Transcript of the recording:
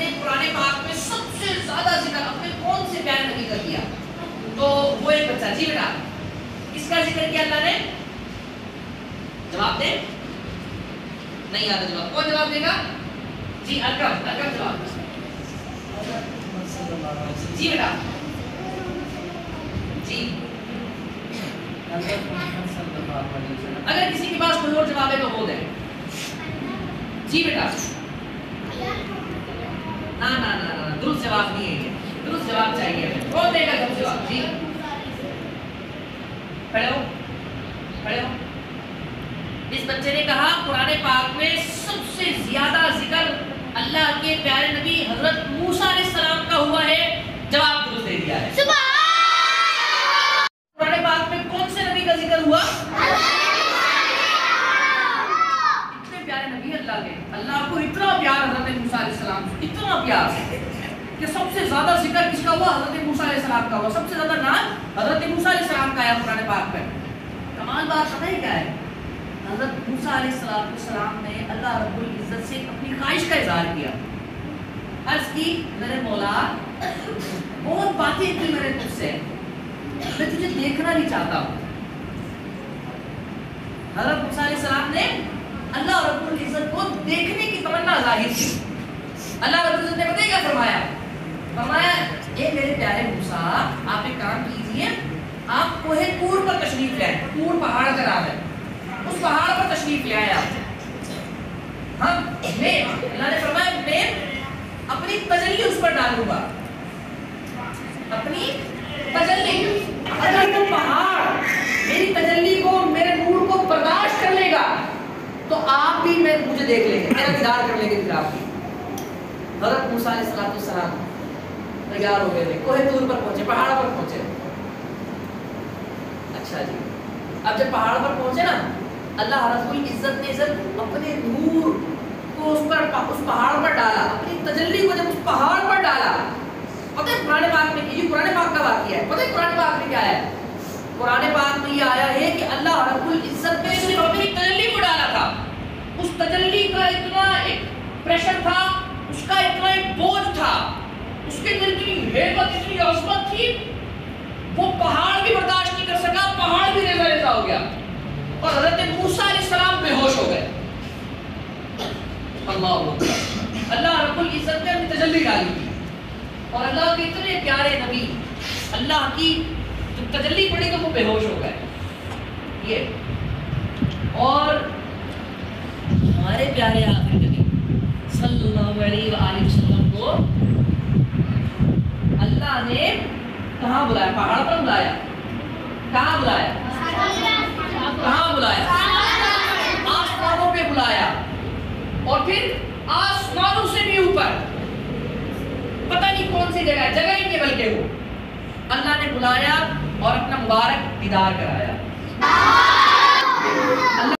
ने कुरान पाक में सबसे ज्यादा जिक्र अपने कौन से प्यारे नबी का किया? तो वो एक बच्चा, जी बेटा, किसका जिक्र किया अल्लाह ने? जवाब दे। नहीं आता जवाब, कौन जवाब देगा? जी अकरम, अकरम जवाब। जी बेटा, जी। अगर किसी के पास कोई और जवाब है तो वो दे। जी बेटा। ना ना ना ना, दुरुस्त जवाब नहीं है ये, दुरुस्त जवाब चाहिए। कौन देगा दुरुस्त जवाब? जी खड़े हो, खड़े हो। इस बच्चे ने कहा कुरान पाक में सबसे ज्यादा जिक्र अल्लाह के प्यारे नबी हजरत मूसा अलैहिस्सलाम का हुआ है। जवाब दुरुस्त दे दिया है। कुरान पाक में कौन से नबी का जिक्र हुआ? इतने प्यारे नबी अल्लाह के, अल्लाह को इतना प्यार हजरत मूसा अलैहिस्सलाम से, इतना प्यार कि सबसे ज्यादा जिक्र किसका हुआ? हजरत मूसा अलैहिस्सलाम का हुआ। सबसे ज्यादा नाम हजरत मूसा अलैहिस्सलाम का है कुरान पाक में। कमाल बात पता है क्या है? हज़रत मूसा अलैहिस्सलाम ने अल्लाह रब्बुल इज़्ज़त से अपनी ख्वाहिश का इज़हार किया। अर्ज़ की, मेरे मौला बहुत बातें की मैंने तुझसे, मैं तुझे देखना नहीं चाहता हूँ। हज़रत मूसा अलैहिस्सलाम ने अल्लाह रब्बुल इज़्ज़त को देखने की तमन्ना ज़ाहिर की। अल्लाह रब्बुल इज़्ज़त ने पता है क्या फरमाया? फरमाया, ये मेरे प्यारे मूसा, आप एक काम कीजिए, आप कोहे तूर पर तशरीफ लाएं। तूर पहाड़ का नाम है, उस पहाड़ पर तशरीफ ले आया। हाँ, मैं अल्लाह ने फरमाया मैं अपनी तजल्ली उस पर डालूंगा, अपनी तजल्ली। अगर वो पहाड़ मेरी तजल्ली को, मेरे नूर को बर्दाश्त कर लेगा तो आप भी मुझे देख लेंगे, मेरा दीदार कर लेंगे फिर आप भी। हज़रत मूसा अलैहिस्सलाम तैयार हो गए थे, कोहे तूर पर पहुंचे, पहाड़ पर पहुंचे। अच्छा जी, अब जब पहाड़ पर पहुंचे ना, अल्लाह रब्बुल इज़्ज़त ने जब अपने नूर को उस पहाड़ पर डाला, अपनी तजल्ली को जब उस पहाड़ पर डाला, पता है कुरान पाक में, ये कुरान पाक का वाक़या है, पता है कुरान पाक में क्या है? कुरान पाक में ये आया है कि अल्लाह रब्बुल इज़्ज़त ने सिर्फ अपनी तजल्ली को डाला था, उस तजल्ली का इतना एक प्रेशर था, उसका इतना एक बोझ था, उसके अंदर इतनी हेबत, इतनी अज़मत थी, वो पहाड़ भी बर्दाश्त नहीं कर सका, पहाड़ भी रेजा रेजा हो गया और हज़रत मूसा अलैहिस्सलाम बेहोश हो गए। अल्लाह रब्बुल इज़्ज़त ने अपनी तजल्ली डाली थी और अल्लाह के इतने प्यारे नबी, अल्लाह की जब तजल्ली पड़ी तो वो बेहोश हो गए। ये और हमारे प्यारे आखिरी नबी सल्लल्लाहु अलैहि वसल्लम को अल्लाह ने कहाँ बुलाया? पहाड़ पर बुलाया। कहाँ बुलाया? कहाँ बुलाया? आसमानों पे बुलाया और फिर आसमानों से भी ऊपर, पता नहीं कौन सी जगह ही नहीं बल्कि वो अल्लाह ने बुलाया और अपना मुबारक दीदार कराया।